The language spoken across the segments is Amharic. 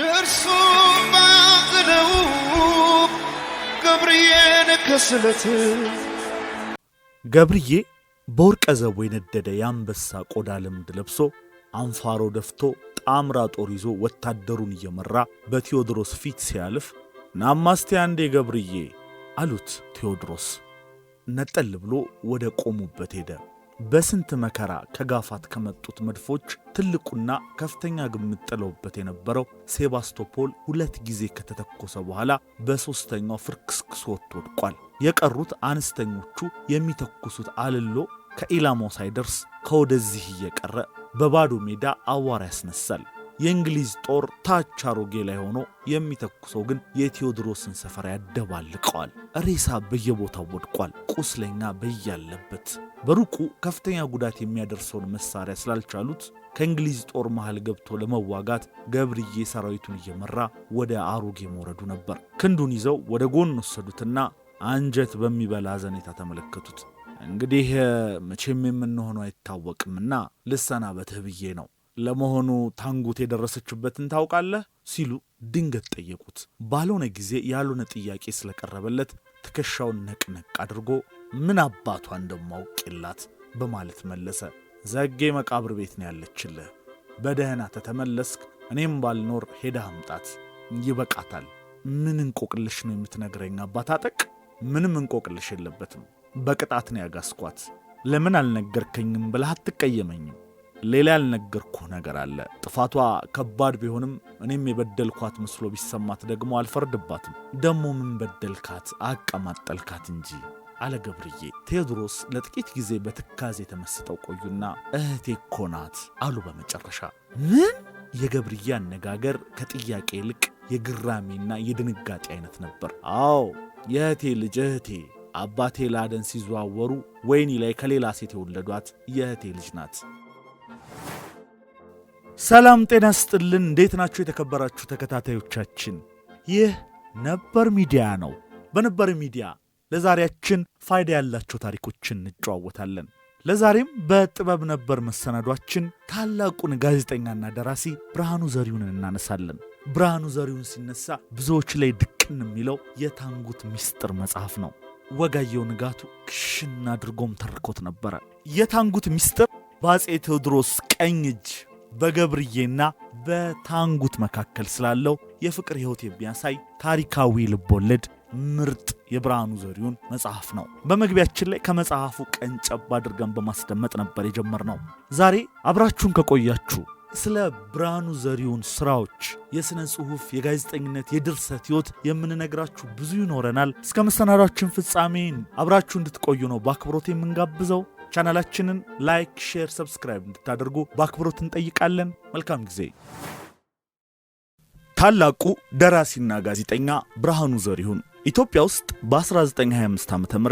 ደርሶ ባቅነው ገብርዬን ከስለት ገብርዬ በወርቀ ዘቦ የነደደ የአንበሳ ቆዳ ልምድ ለብሶ አንፋሮ ደፍቶ ጣምራ ጦር ይዞ ወታደሩን እየመራ በቴዎድሮስ ፊት ሲያልፍ ናማስቲ አንዴ ገብርዬ አሉት። ቴዎድሮስ ነጠል ብሎ ወደ ቆሙበት ሄደ። በስንት መከራ ከጋፋት ከመጡት መድፎች ትልቁና ከፍተኛ ግምት ጥለውበት የነበረው ሴባስቶፖል 2 ጊዜ ከተተኮሰ በኋላ በሶስተኛው ፍርክስክስ ወድቋል። የቀሩት አነስተኞቹ የሚተኩሱት አልሎ ከኢላማው ሳይደርስ ከወደዚህ እየቀረ በባዶ ሜዳ አዋራ ያስነሳል። የእንግሊዝ ጦር ታች አሮጌ ላይ ሆኖ የሚተኩሰው ግን የቴዎድሮስን ሰፈር ያደባልቀዋል። ሬሳ በየቦታው ወድቋል። ቁስለኛ በያለበት። በሩቁ ከፍተኛ ጉዳት የሚያደርሰውን መሳሪያ ስላልቻሉት ከእንግሊዝ ጦር መሃል ገብቶ ለመዋጋት ገብርዬ ሰራዊቱን እየመራ ወደ አሮጌ መውረዱ ነበር። ክንዱን ይዘው ወደ ጎን ወሰዱትና አንጀት በሚበላ ዘኔታ ተመለከቱት። እንግዲህ መቼም የምንሆነው አይታወቅምና ልሰናበትህ ብዬ ነው። ለመሆኑ ታንጉት የደረሰችበትን ታውቃለህ? ሲሉ ድንገት ጠየቁት። ባልሆነ ጊዜ ያልሆነ ጥያቄ ስለቀረበለት ትከሻውን ነቅነቅ አድርጎ ምን አባቷ እንደማውቅላት በማለት መለሰ። ዘጌ መቃብር ቤት ነው ያለችልህ። በደህና ተተመለስክ እኔም ባልኖር ሄደህ አምጣት፣ ይበቃታል። ምን እንቆቅልሽ ነው የምትነግረኝ አባት አጠቅ? ምንም እንቆቅልሽ የለበትም። በቅጣት ነው ያጋስኳት። ለምን አልነገርከኝም ብለህ አትቀየመኝም። ሌላ ያልነገርኩህ ነገር አለ። ጥፋቷ ከባድ ቢሆንም እኔም የበደልኳት መስሎ ቢሰማት ደግሞ አልፈርድባትም። ደሞ ምን በደልካት? አቀማጠልካት እንጂ አለ ገብርዬ። ቴዎድሮስ ለጥቂት ጊዜ በትካዜ ተመስጠው ቆዩና እህቴ እኮ ናት አሉ በመጨረሻ። ምን? የገብርዬ አነጋገር ከጥያቄ ይልቅ የግራሜና የድንጋጤ አይነት ነበር። አዎ የእህቴ ልጅ እህቴ፣ አባቴ ላደን ሲዘዋወሩ ወይኒ ላይ ከሌላ ሴት የወለዷት የእህቴ ልጅ ናት። ሰላም ጤና ስጥልን። እንዴት ናችሁ የተከበራችሁ ተከታታዮቻችን? ይህ ነበር ሚዲያ ነው። በነበር ሚዲያ ለዛሬያችን ፋይዳ ያላቸው ታሪኮችን እንጨዋወታለን። ለዛሬም በጥበብ ነበር መሰናዷችን ታላቁን ጋዜጠኛና ደራሲ ብርሃኑ ዘሪሁንን እናነሳለን። ብርሃኑ ዘሪሁን ሲነሳ ብዙዎች ላይ ድቅን የሚለው የታንጉት ሚስጥር መጽሐፍ ነው። ወጋየሁ ንጋቱ ክሽና አድርጎም ተርኮት ነበረ። የታንጉት ሚስጥር በአፄ ቴዎድሮስ ቀኝ እጅ በገብርዬና በታንጉት መካከል ስላለው የፍቅር ሕይወት የሚያሳይ ታሪካዊ ልቦለድ ምርጥ የብርሃኑ ዘሪሁን መጽሐፍ ነው። በመግቢያችን ላይ ከመጽሐፉ ቀንጨብ አድርገን በማስደመጥ ነበር የጀመርነው። ዛሬ አብራችሁን ከቆያችሁ ስለ ብርሃኑ ዘሪሁን ስራዎች፣ የሥነ ጽሑፍ፣ የጋዜጠኝነት፣ የድርሰት ሕይወት የምንነግራችሁ ብዙ ይኖረናል። እስከ መሰናዷችን ፍጻሜን አብራችሁ እንድትቆዩ ነው በአክብሮት የምንጋብዘው። ቻናላችንን ላይክ፣ ሼር፣ ሰብስክራይብ እንድታደርጉ በአክብሮት እንጠይቃለን። መልካም ጊዜ። ታላቁ ደራሲና ጋዜጠኛ ብርሃኑ ዘሪሁን ኢትዮጵያ ውስጥ በ1925 ዓ.ም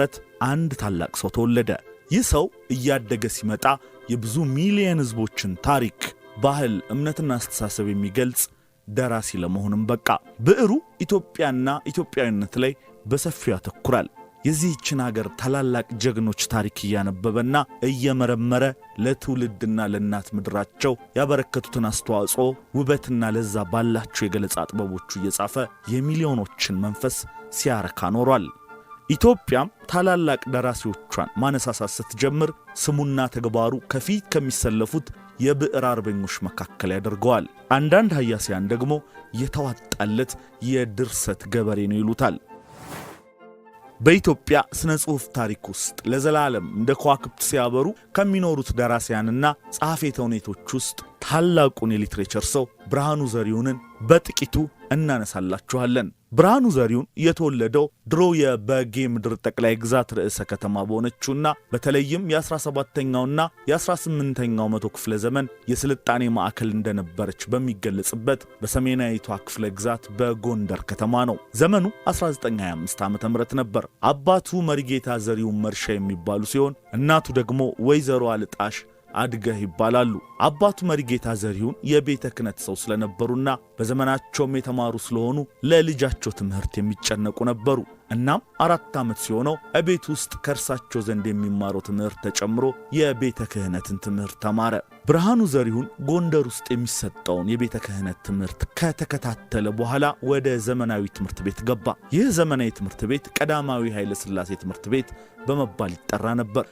አንድ ታላቅ ሰው ተወለደ። ይህ ሰው እያደገ ሲመጣ የብዙ ሚሊዮን ሕዝቦችን ታሪክ፣ ባህል፣ እምነትና አስተሳሰብ የሚገልጽ ደራሲ ለመሆንም በቃ። ብዕሩ ኢትዮጵያና ኢትዮጵያዊነት ላይ በሰፊው ያተኩራል። የዚህችን ሀገር ታላላቅ ጀግኖች ታሪክ እያነበበና እየመረመረ ለትውልድና ለእናት ምድራቸው ያበረከቱትን አስተዋጽኦ ውበትና ለዛ ባላቸው የገለጻ ጥበቦቹ እየጻፈ የሚሊዮኖችን መንፈስ ሲያረካ ኖሯል። ኢትዮጵያም ታላላቅ ደራሲዎቿን ማነሳሳት ስትጀምር ስሙና ተግባሩ ከፊት ከሚሰለፉት የብዕር አርበኞች መካከል ያደርገዋል። አንዳንድ ሀያሲያን ደግሞ የተዋጣለት የድርሰት ገበሬ ነው ይሉታል። በኢትዮጵያ ስነ ጽሑፍ ታሪክ ውስጥ ለዘላለም እንደ ከዋክብት ሲያበሩ ከሚኖሩት ደራሲያንና ጸሐፌ ተውኔቶች ውስጥ ታላቁን የሊትሬቸር ሰው ብርሃኑ ዘሪሁንን በጥቂቱ እናነሳላችኋለን። ብርሃኑ ዘሪሁን የተወለደው ድሮ የበጌ ምድር ጠቅላይ ግዛት ርዕሰ ከተማ በሆነችውና በተለይም የ17ኛውና የ18ኛው መቶ ክፍለ ዘመን የስልጣኔ ማዕከል እንደነበረች በሚገለጽበት በሰሜናዊቷ ክፍለ ግዛት በጎንደር ከተማ ነው። ዘመኑ 1925 ዓ.ም ነበር። አባቱ መሪጌታ ዘሪሁን መርሻ የሚባሉ ሲሆን እናቱ ደግሞ ወይዘሮ አልጣሽ አድገህ ይባላሉ። አባቱ መሪጌታ ዘሪሁን የቤተ ክህነት ሰው ስለነበሩና በዘመናቸውም የተማሩ ስለሆኑ ለልጃቸው ትምህርት የሚጨነቁ ነበሩ። እናም 4 ዓመት ሲሆነው እቤት ውስጥ ከእርሳቸው ዘንድ የሚማረው ትምህርት ተጨምሮ የቤተ ክህነትን ትምህርት ተማረ። ብርሃኑ ዘሪሁን ጎንደር ውስጥ የሚሰጠውን የቤተ ክህነት ትምህርት ከተከታተለ በኋላ ወደ ዘመናዊ ትምህርት ቤት ገባ። ይህ ዘመናዊ ትምህርት ቤት ቀዳማዊ ኃይለ ሥላሴ ትምህርት ቤት በመባል ይጠራ ነበር።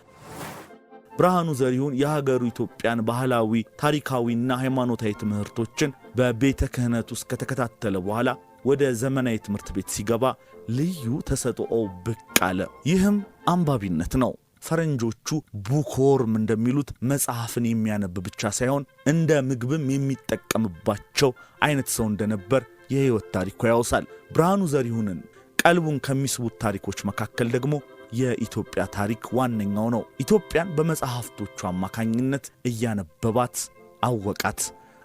ብርሃኑ ዘሪሁን የሀገሩ ኢትዮጵያን ባህላዊ፣ ታሪካዊና ሃይማኖታዊ ትምህርቶችን በቤተ ክህነት ውስጥ ከተከታተለ በኋላ ወደ ዘመናዊ ትምህርት ቤት ሲገባ ልዩ ተሰጥኦ ብቅ አለ። ይህም አንባቢነት ነው። ፈረንጆቹ ቡክዎርም እንደሚሉት መጽሐፍን የሚያነብ ብቻ ሳይሆን እንደ ምግብም የሚጠቀምባቸው አይነት ሰው እንደነበር የሕይወት ታሪኩ ያወሳል። ብርሃኑ ዘሪሁንን ቀልቡን ከሚስቡት ታሪኮች መካከል ደግሞ የኢትዮጵያ ታሪክ ዋነኛው ነው። ኢትዮጵያን በመጽሐፍቶቹ አማካኝነት እያነበባት አወቃት።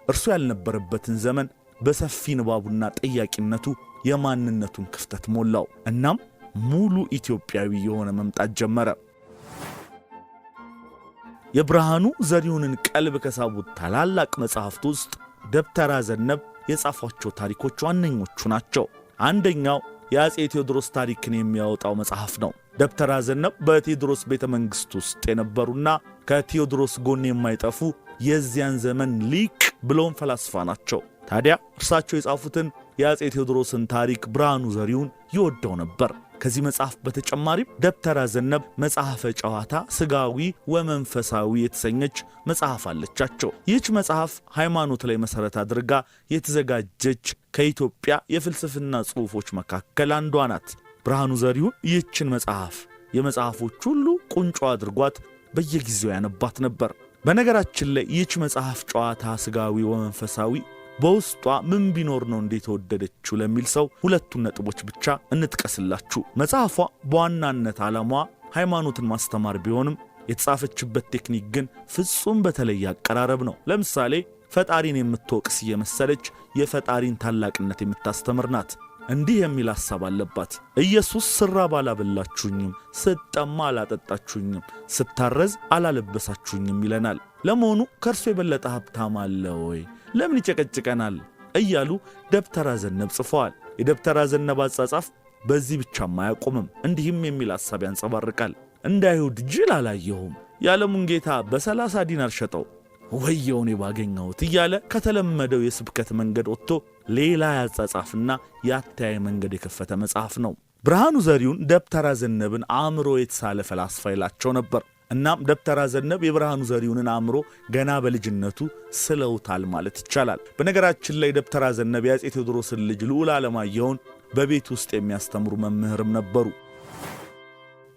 እርሱ ያልነበረበትን ዘመን በሰፊ ንባቡና ጠያቂነቱ የማንነቱን ክፍተት ሞላው። እናም ሙሉ ኢትዮጵያዊ የሆነ መምጣት ጀመረ። የብርሃኑ ዘሪሁንን ቀልብ ከሳቡት ታላላቅ መጽሐፍት ውስጥ ደብተራ ዘነብ የጻፏቸው ታሪኮች ዋነኞቹ ናቸው። አንደኛው የአጼ ቴዎድሮስ ታሪክን የሚያወጣው መጽሐፍ ነው። ደብተራ ዘነብ በቴዎድሮስ ቤተ መንግሥት ውስጥ የነበሩና ከቴዎድሮስ ጎን የማይጠፉ የዚያን ዘመን ሊቅ ብሎም ፈላስፋ ናቸው። ታዲያ እርሳቸው የጻፉትን የአጼ ቴዎድሮስን ታሪክ ብርሃኑ ዘሪሁን ይወደው ነበር። ከዚህ መጽሐፍ በተጨማሪም ደብተራ ዘነብ መጽሐፈ ጨዋታ ስጋዊ ወመንፈሳዊ የተሰኘች መጽሐፍ አለቻቸው። ይህች መጽሐፍ ሃይማኖት ላይ መሠረት አድርጋ የተዘጋጀች ከኢትዮጵያ የፍልስፍና ጽሑፎች መካከል አንዷ ናት። ብርሃኑ ዘሪሁን ይህችን መጽሐፍ የመጽሐፎች ሁሉ ቁንጮ አድርጓት በየጊዜው ያነባት ነበር። በነገራችን ላይ ይህች መጽሐፍ ጨዋታ ስጋዊ ወመንፈሳዊ በውስጧ ምን ቢኖር ነው እንዴት ተወደደችው ለሚል ሰው ሁለቱን ነጥቦች ብቻ እንጥቀስላችሁ። መጽሐፏ በዋናነት ዓላማዋ ሃይማኖትን ማስተማር ቢሆንም የተጻፈችበት ቴክኒክ ግን ፍጹም በተለየ አቀራረብ ነው። ለምሳሌ ፈጣሪን የምትወቅስ እየመሰለች የፈጣሪን ታላቅነት የምታስተምር ናት። እንዲህ የሚል ሐሳብ አለባት። ኢየሱስ ስራብ አላበላችሁኝም፣ ስጠማ አላጠጣችሁኝም፣ ስታረዝ አላለበሳችሁኝም ይለናል። ለመሆኑ ከእርሱ የበለጠ ሀብታም አለ ወይ? ለምን ይጨቀጭቀናል? እያሉ ደብተራ ዘነብ ጽፈዋል። የደብተራ ዘነብ አጻጻፍ በዚህ ብቻም አያቆምም። እንዲህም የሚል ሐሳብ ያንጸባርቃል። እንደ አይሁድ ጅል አላየሁም፣ የዓለሙን ጌታ በ30 ዲናር ሸጠው ወየውኔ ባገኘሁት እያለ ከተለመደው የስብከት መንገድ ወጥቶ ሌላ ያጻጻፍና ያተያየ መንገድ የከፈተ መጽሐፍ ነው። ብርሃኑ ዘሪሁን ደብተራ ዘነብን አእምሮ የተሳለ ፈላስፋ ይላቸው ነበር። እናም ደብተራ ዘነብ የብርሃኑ ዘሪሁንን አእምሮ ገና በልጅነቱ ስለውታል ማለት ይቻላል። በነገራችን ላይ ደብተራ ዘነብ የአጼ ቴዎድሮስን ልጅ ልዑል ዓለማየሁን በቤት ውስጥ የሚያስተምሩ መምህርም ነበሩ።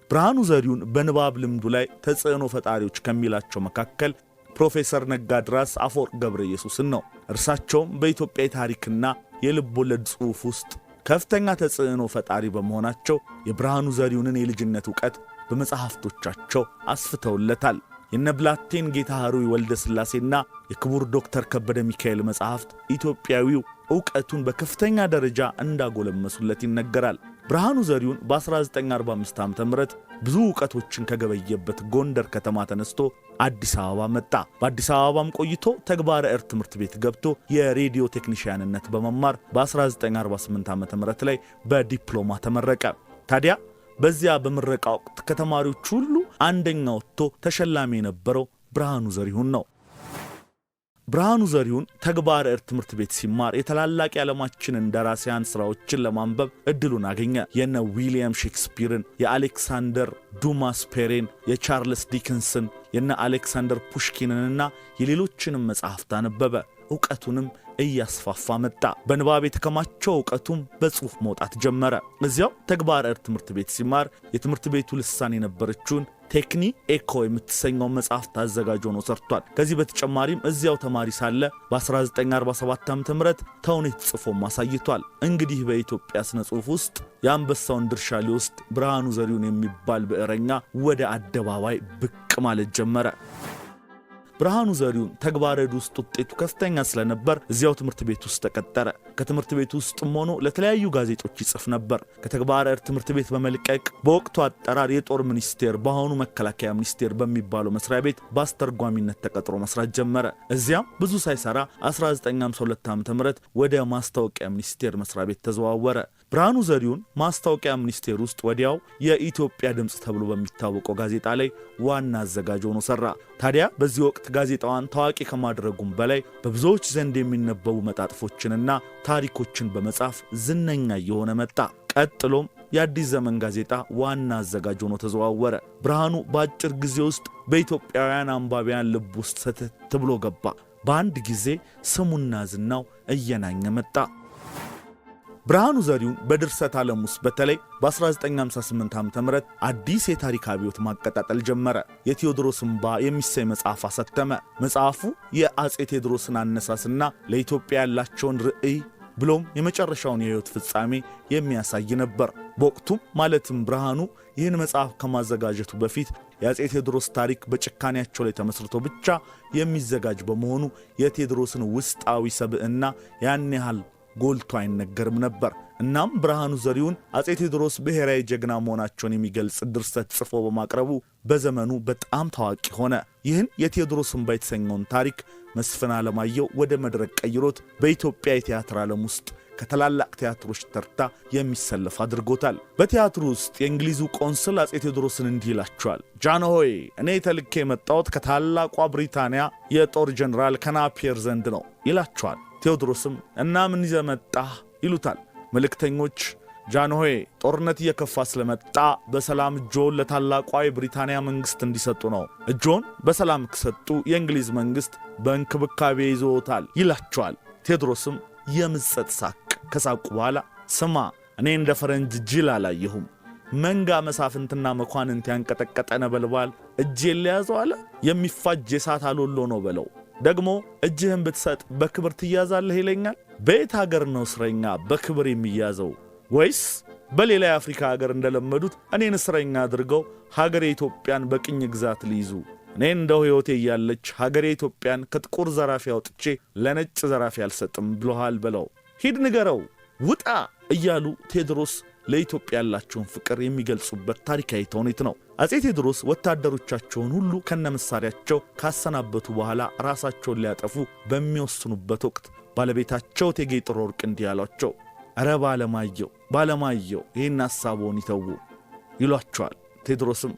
ብርሃኑ ዘሪሁን በንባብ ልምዱ ላይ ተጽዕኖ ፈጣሪዎች ከሚላቸው መካከል ፕሮፌሰር ነጋድራስ አፈወርቅ ገብረ ኢየሱስን ነው። እርሳቸውም በኢትዮጵያ ታሪክና የልብ ወለድ ጽሑፍ ውስጥ ከፍተኛ ተጽዕኖ ፈጣሪ በመሆናቸው የብርሃኑ ዘሪሁንን የልጅነት ዕውቀት በመጽሐፍቶቻቸው አስፍተውለታል። የነብላቴን ጌታ ሐሩይ ወልደ ሥላሴና የክቡር ዶክተር ከበደ ሚካኤል መጽሐፍት ኢትዮጵያዊው ዕውቀቱን በከፍተኛ ደረጃ እንዳጎለመሱለት ይነገራል። ብርሃኑ ዘሪሁን በ1945 ዓ.ም ብዙ ዕውቀቶችን ከገበየበት ጎንደር ከተማ ተነስቶ አዲስ አበባ መጣ። በአዲስ አበባም ቆይቶ ተግባረ ዕድ ትምህርት ቤት ገብቶ የሬዲዮ ቴክኒሽያንነት በመማር በ1948 ዓ.ም ላይ በዲፕሎማ ተመረቀ። ታዲያ በዚያ በምረቃ ወቅት ከተማሪዎች ሁሉ አንደኛ ወጥቶ ተሸላሚ የነበረው ብርሃኑ ዘሪሁን ነው። ብርሃኑ ዘሪሁን ተግባረ ዕድ ትምህርት ቤት ሲማር የታላላቅ የዓለማችንን ደራሲያን ሥራዎችን ለማንበብ ዕድሉን አገኘ። የነ ዊሊያም ሼክስፒርን፣ የአሌክሳንደር ዱማስ ፔሬን፣ የቻርልስ ዲክንስን፣ የነ አሌክሳንደር ፑሽኪንንና የሌሎችንም መጽሐፍት አነበበ። ዕውቀቱንም እያስፋፋ መጣ። በንባብ የተከማቸው ዕውቀቱም በጽሑፍ መውጣት ጀመረ። እዚያው ተግባረ ዕድ ትምህርት ቤት ሲማር የትምህርት ቤቱ ልሳን የነበረችውን ቴክኒ ኤኮ የምትሰኘው መጽሐፍ ታዘጋጅ ሆኖ ሰርቷል። ከዚህ በተጨማሪም እዚያው ተማሪ ሳለ በ1947 ዓ.ም ተውኔት ጽፎም አሳይቷል። እንግዲህ በኢትዮጵያ ስነ ጽሑፍ ውስጥ የአንበሳውን ድርሻ ሊወስድ ብርሃኑ ዘሪሁን የሚባል ብዕረኛ ወደ አደባባይ ብቅ ማለት ጀመረ። ብርሃኑ ዘሪሁን ተግባረ ዕድ ውስጥ ውጤቱ ከፍተኛ ስለነበር እዚያው ትምህርት ቤት ውስጥ ተቀጠረ። ከትምህርት ቤት ውስጥም ሆኖ ለተለያዩ ጋዜጦች ይጽፍ ነበር። ከተግባረ ዕድ ትምህርት ቤት በመልቀቅ በወቅቱ አጠራር የጦር ሚኒስቴር በአሁኑ መከላከያ ሚኒስቴር በሚባለው መስሪያ ቤት በአስተርጓሚነት ተቀጥሮ መስራት ጀመረ። እዚያም ብዙ ሳይሰራ 1952 ዓ.ም ወደ ማስታወቂያ ሚኒስቴር መስሪያ ቤት ተዘዋወረ። ብርሃኑ ዘሪሁን ማስታወቂያ ሚኒስቴር ውስጥ ወዲያው የኢትዮጵያ ድምጽ ተብሎ በሚታወቀው ጋዜጣ ላይ ዋና አዘጋጅ ሆኖ ሰራ። ታዲያ በዚህ ወቅት ጋዜጣዋን ታዋቂ ከማድረጉም በላይ በብዙዎች ዘንድ የሚነበቡ መጣጥፎችንና ታሪኮችን በመጻፍ ዝነኛ እየሆነ መጣ። ቀጥሎም የአዲስ ዘመን ጋዜጣ ዋና አዘጋጅ ሆኖ ተዘዋወረ። ብርሃኑ በአጭር ጊዜ ውስጥ በኢትዮጵያውያን አንባቢያን ልብ ውስጥ ሰተት ብሎ ገባ። በአንድ ጊዜ ስሙና ዝናው እየናኘ መጣ። ብርሃኑ ዘሪሁን በድርሰት ዓለም ውስጥ በተለይ በ1958 ዓ.ም አዲስ የታሪክ አብዮት ማቀጣጠል ጀመረ። የቴዎድሮስ እንባ የሚሰኝ መጽሐፍ አሳተመ። መጽሐፉ የአጼ ቴዎድሮስን አነሳስና ለኢትዮጵያ ያላቸውን ርዕይ ብሎም የመጨረሻውን የሕይወት ፍጻሜ የሚያሳይ ነበር። በወቅቱም ማለትም ብርሃኑ ይህን መጽሐፍ ከማዘጋጀቱ በፊት የአጼ ቴዎድሮስ ታሪክ በጭካኔያቸው ላይ ተመስርቶ ብቻ የሚዘጋጅ በመሆኑ የቴዎድሮስን ውስጣዊ ሰብዕና ያን ያህል ጎልቶ አይነገርም ነበር። እናም ብርሃኑ ዘሪሁን አጼ ቴዎድሮስ ብሔራዊ ጀግና መሆናቸውን የሚገልጽ ድርሰት ጽፎ በማቅረቡ በዘመኑ በጣም ታዋቂ ሆነ። ይህን የቴዎድሮስ እንባ የተሰኘውን ታሪክ መስፍን አለማየሁ ወደ መድረክ ቀይሮት በኢትዮጵያ የቲያትር ዓለም ውስጥ ከታላላቅ ቲያትሮች ተርታ የሚሰለፍ አድርጎታል። በቲያትሩ ውስጥ የእንግሊዙ ቆንስል አጼ ቴዎድሮስን እንዲህ ይላቸዋል። ጃንሆይ፣ እኔ ተልኬ የመጣሁት ከታላቋ ብሪታንያ የጦር ጀነራል ከናፒየር ዘንድ ነው ይላቸዋል። ቴዎድሮስም እና ምን ይዘህ መጣህ ይሉታል። መልእክተኞች ጃንሆይ ጦርነት እየከፋ ስለመጣ በሰላም እጆን ለታላቋ የብሪታንያ መንግስት እንዲሰጡ ነው። እጆን በሰላም ከሰጡ የእንግሊዝ መንግስት በእንክብካቤ ይዞታል ይላቸዋል። ቴዎድሮስም የምጸት ሳቅ ከሳቁ በኋላ ስማ፣ እኔ እንደ ፈረንጅ ጅል አላየሁም። መንጋ መሳፍንትና መኳንንት ያንቀጠቀጠ ነበልባል እጄን ለያዘው አለ። የሚፋጅ የሳት አሎሎ ነው በለው። ደግሞ እጅህን ብትሰጥ በክብር ትያዛለህ ይለኛል። በየት ሀገር ነው እስረኛ በክብር የሚያዘው? ወይስ በሌላ የአፍሪካ ሀገር እንደለመዱት እኔን እስረኛ አድርገው ሀገሬ ኢትዮጵያን በቅኝ ግዛት ሊይዙ? እኔ እንደው ሕይወቴ እያለች ሀገሬ ኢትዮጵያን ከጥቁር ዘራፊ አውጥቼ ለነጭ ዘራፊ አልሰጥም ብሎሃል በለው። ሂድ ንገረው፣ ውጣ እያሉ ቴዎድሮስ ለኢትዮጵያ ያላቸውን ፍቅር የሚገልጹበት ታሪካዊ ተውኔት ነው። አጼ ቴዎድሮስ ወታደሮቻቸውን ሁሉ ከነመሳሪያቸው ካሰናበቱ በኋላ ራሳቸውን ሊያጠፉ በሚወስኑበት ወቅት ባለቤታቸው እቴጌ ጥሩ ወርቅ እንዲህ አሏቸው። ኧረ ባለማየሁ ይህን ሐሳቦን ይተዉ ይሏቸዋል። ቴዎድሮስም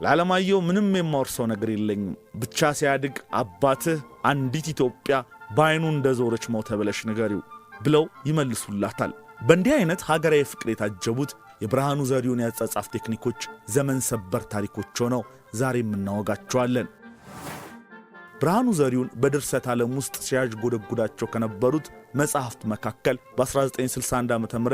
ለዓለማየሁ ምንም የማወርሰው ነገር የለኝም፣ ብቻ ሲያድግ አባትህ አንዲት ኢትዮጵያ በዓይኑ እንደዞረች ሞተ ብለሽ ንገሪው ብለው ይመልሱላታል። በእንዲህ አይነት ሀገራዊ ፍቅር የታጀቡት የብርሃኑ ዘሪሁን ያጻጻፍ ቴክኒኮች ዘመን ሰበር ታሪኮች ሆነው ዛሬም እናወጋቸዋለን። ብርሃኑ ዘሪሁን በድርሰት ዓለም ውስጥ ሲያዥጎደጉዳቸው ከነበሩት መጽሐፍት መካከል በ1961 ዓ.ም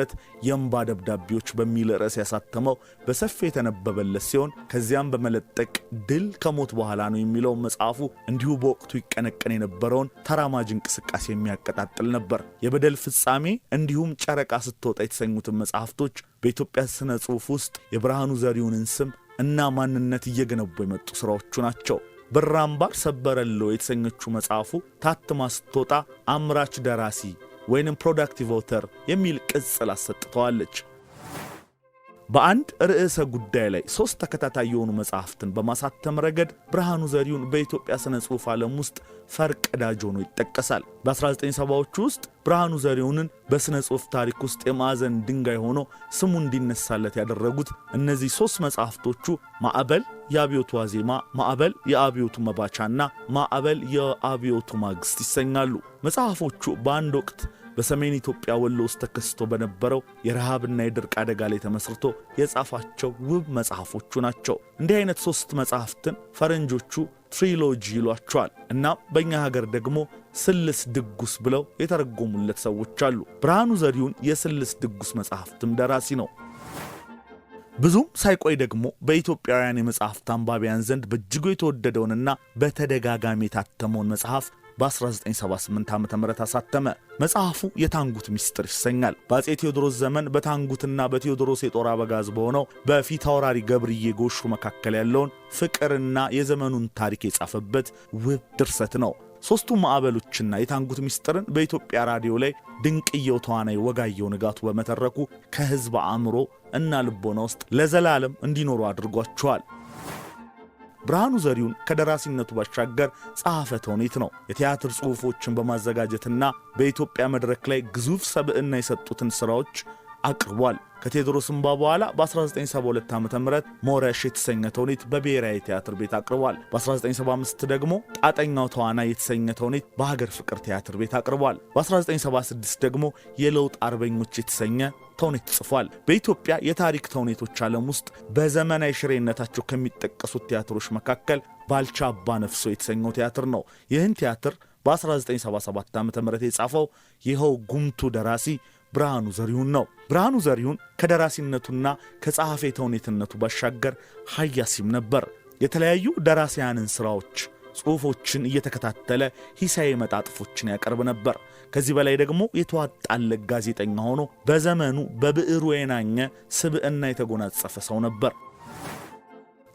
የእንባ ደብዳቤዎች በሚል ርዕስ ያሳተመው በሰፊ የተነበበለት ሲሆን ከዚያም በመለጠቅ ድል ከሞት በኋላ ነው የሚለው መጽሐፉ እንዲሁ በወቅቱ ይቀነቀን የነበረውን ተራማጅ እንቅስቃሴ የሚያቀጣጥል ነበር። የበደል ፍጻሜ እንዲሁም ጨረቃ ስትወጣ የተሰኙትን መጽሐፍቶች በኢትዮጵያ ስነ ጽሑፍ ውስጥ የብርሃኑ ዘሪሁንን ስም እና ማንነት እየገነቡ የመጡ ሥራዎቹ ናቸው። ብራምባር ሰበረሎ የተሰኘችው መጽሐፉ ታትማ ስትወጣ አምራች ደራሲ ወይንም ፕሮዳክቲቭ ኦተር የሚል ቅጽል አሰጥተዋለች። በአንድ ርዕሰ ጉዳይ ላይ 3 ተከታታይ የሆኑ መጽሐፍትን በማሳተም ረገድ ብርሃኑ ዘሪሁን በኢትዮጵያ ስነ ጽሑፍ ዓለም ውስጥ ፈርቀዳጅ ሆኖ ይጠቀሳል። በ1970ዎቹ ውስጥ ብርሃኑ ዘሪሁንን በስነ ጽሑፍ ታሪክ ውስጥ የማዕዘን ድንጋይ ሆኖ ስሙ እንዲነሳለት ያደረጉት እነዚህ 3 መጽሐፍቶቹ ማዕበል የአብዮቱ ዋዜማ፣ ማዕበል የአብዮቱ መባቻና ማዕበል የአብዮቱ ማግስት ይሰኛሉ። መጽሐፎቹ በአንድ ወቅት በሰሜን ኢትዮጵያ ወሎ ውስጥ ተከስቶ በነበረው የረሃብና የድርቅ አደጋ ላይ ተመስርቶ የጻፋቸው ውብ መጽሐፎቹ ናቸው። እንዲህ አይነት 3 መጽሐፍትን ፈረንጆቹ ትሪሎጂ ይሏቸዋል እና በእኛ ሀገር ደግሞ ስልስ ድጉስ ብለው የተረጎሙለት ሰዎች አሉ። ብርሃኑ ዘሪሁን የስልስ ድጉስ መጽሐፍትም ደራሲ ነው። ብዙም ሳይቆይ ደግሞ በኢትዮጵያውያን የመጽሐፍት አንባቢያን ዘንድ በእጅጉ የተወደደውንና በተደጋጋሚ የታተመውን መጽሐፍ በ1978 ዓ.ም አሳተመ። መጽሐፉ የታንጉት ሚስጥር ይሰኛል። በአፄ ቴዎድሮስ ዘመን በታንጉትና በቴዎድሮስ የጦር አበጋዝ በሆነው በፊታውራሪ ገብርዬ ጎሹ መካከል ያለውን ፍቅርና የዘመኑን ታሪክ የጻፈበት ውብ ድርሰት ነው። ሶስቱ ማዕበሎችና የታንጉት ሚስጥርን በኢትዮጵያ ራዲዮ ላይ ድንቅየው ተዋናይ ወጋየሁ ንጋቱ በመተረኩ ከህዝብ አእምሮ እና ልቦና ውስጥ ለዘላለም እንዲኖሩ አድርጓቸዋል። ብርሃኑ ዘሪሁን ከደራሲነቱ ባሻገር ጸሐፌ ተውኔት ነው። የቲያትር ጽሑፎችን በማዘጋጀትና በኢትዮጵያ መድረክ ላይ ግዙፍ ሰብዕና የሰጡትን ሥራዎች አቅርቧል። ከቴዎድሮስ እንባ በኋላ በ1972 ዓ.ም ሞረሽ የተሰኘ ተውኔት በብሔራዊ ቲያትር ቤት አቅርቧል። በ1975 ደግሞ ጣጠኛው ተዋናይ የተሰኘ ተውኔት በሀገር ፍቅር ቲያትር ቤት አቅርቧል። በ1976 ደግሞ የለውጥ አርበኞች የተሰኘ ተውኔት ጽፏል። በኢትዮጵያ የታሪክ ተውኔቶች ዓለም ውስጥ በዘመናዊ ሽሬነታቸው ከሚጠቀሱት ቲያትሮች መካከል ባልቻ አባ ነፍሶ የተሰኘው ቲያትር ነው። ይህን ቲያትር በ1977 ዓ.ም የጻፈው ይኸው ጉምቱ ደራሲ ብርሃኑ ዘሪሁን ነው። ብርሃኑ ዘሪሁን ከደራሲነቱና ከጸሐፌ ተውኔትነቱ ባሻገር ሀያሲም ነበር። የተለያዩ ደራሲያንን ሥራዎች፣ ጽሑፎችን እየተከታተለ ሂሳዊ መጣጥፎችን ያቀርብ ነበር። ከዚህ በላይ ደግሞ የተዋጣለት ጋዜጠኛ ሆኖ በዘመኑ በብዕሩ የናኘ ስብዕና የተጎናጸፈ ሰው ነበር።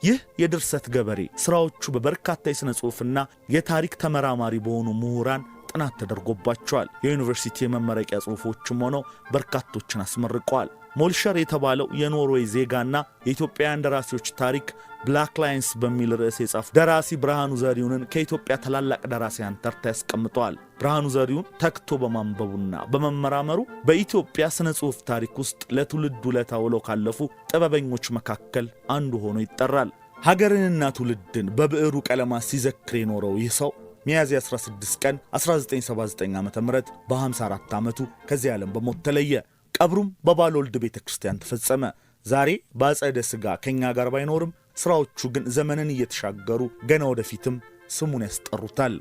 ይህ የድርሰት ገበሬ ሥራዎቹ በበርካታ የሥነ ጽሑፍና የታሪክ ተመራማሪ በሆኑ ምሁራን ጥናት ተደርጎባቸዋል። የዩኒቨርሲቲ የመመረቂያ ጽሑፎችም ሆነው በርካቶችን አስመርቀዋል። ሞልሸር የተባለው የኖርዌይ ዜጋና የኢትዮጵያውያን ደራሲዎች ታሪክ ብላክ ላይንስ በሚል ርዕስ የጻፈ ደራሲ ብርሃኑ ዘሪሁንን ከኢትዮጵያ ታላላቅ ደራሲያን ተርታ ያስቀምጠዋል። ብርሃኑ ዘሪሁን ተግቶ በማንበቡና በመመራመሩ በኢትዮጵያ ስነ ጽሑፍ ታሪክ ውስጥ ለትውልድ ውለታ ውለው ካለፉ ጥበበኞች መካከል አንዱ ሆኖ ይጠራል። ሀገርንና ትውልድን በብዕሩ ቀለማት ሲዘክር የኖረው ይህ ሰው ሚያዝያ 16 ቀን 1979 ዓ.ም በ54 ዓመቱ ከዚህ ዓለም በሞት ተለየ። ቀብሩም በባለወልድ ቤተክርስቲያን ተፈጸመ። ዛሬ በአጸደ ሥጋ ከኛ ጋር ባይኖርም ሥራዎቹ ግን ዘመንን እየተሻገሩ ገና ወደፊትም ስሙን ያስጠሩታል።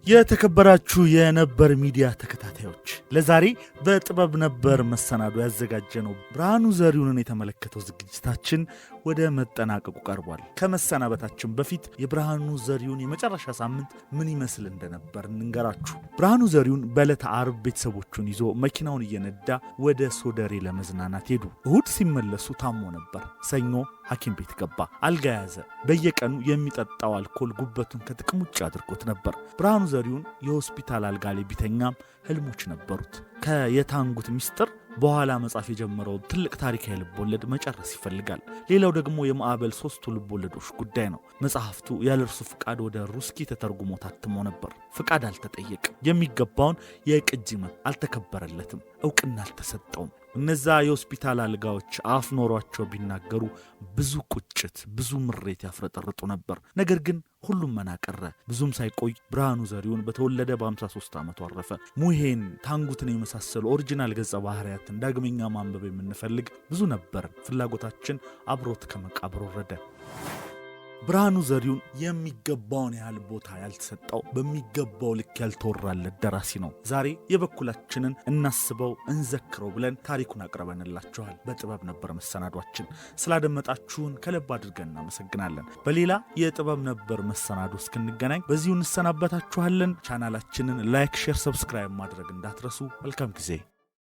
የተከበራችሁ የነበር ሚዲያ ተከታታዮች ለዛሬ በጥበብ ነበር መሰናዶ ያዘጋጀነው ብርሃኑ ዘሪሁንን የተመለከተው ዝግጅታችን ወደ መጠናቀቁ ቀርቧል። ከመሰናበታችን በፊት የብርሃኑ ዘሪሁን የመጨረሻ ሳምንት ምን ይመስል እንደነበር እንንገራችሁ። ብርሃኑ ዘሪሁን በዕለተ ዓርብ ቤተሰቦቹን ይዞ መኪናውን እየነዳ ወደ ሶደሬ ለመዝናናት ሄዱ። እሁድ ሲመለሱ ታሞ ነበር። ሰኞ ሐኪም ቤት ገባ። አልጋ ያዘ። በየቀኑ የሚጠጣው አልኮል ጉበቱን ከጥቅም ውጭ አድርጎት ነበር። ብርሃኑ ዘሪሁን የሆስፒታል አልጋ ላይ ቢተኛም ህልሞች ነበሩት። ከየታንጉት ሚስጥር በኋላ መጻፍ የጀመረው ትልቅ ታሪካዊ ልቦለድ መጨረስ ይፈልጋል። ሌላው ደግሞ የማዕበል 3ቱ ልቦለዶች ጉዳይ ነው። መጽሐፍቱ ያለ እርሱ ፍቃድ ወደ ሩስኪ ተተርጉሞ ታትሞ ነበር። ፍቃድ አልተጠየቅም። የሚገባውን የቅጂ መብት አልተከበረለትም። እውቅና አልተሰጠውም። እነዛ የሆስፒታል አልጋዎች አፍ ኖሯቸው ቢናገሩ ብዙ ቁጭት፣ ብዙ ምሬት ያፍረጠርጡ ነበር። ነገር ግን ሁሉም መናቀረ። ብዙም ሳይቆይ ብርሃኑ ዘሪሁን በተወለደ በ53 ዓመቱ አረፈ። ሙሄን፣ ታንጉትን የመሳሰሉ ኦሪጂናል ገጸ ባህሪያትን ዳግመኛ ማንበብ የምንፈልግ ብዙ ነበር። ፍላጎታችን አብሮት ከመቃብር ወረደ። ብርሃኑ ዘሪሁን የሚገባውን ያህል ቦታ ያልተሰጠው በሚገባው ልክ ያልተወራለት ደራሲ ነው። ዛሬ የበኩላችንን እናስበው እንዘክረው ብለን ታሪኩን አቅርበንላችኋል። በጥበብ ነበር መሰናዷችን። ስላደመጣችሁን ከልብ አድርገን እናመሰግናለን። በሌላ የጥበብ ነበር መሰናዶ እስክንገናኝ በዚሁ እንሰናበታችኋለን። ቻናላችንን ላይክ፣ ሼር፣ ሰብስክራይብ ማድረግ እንዳትረሱ። መልካም ጊዜ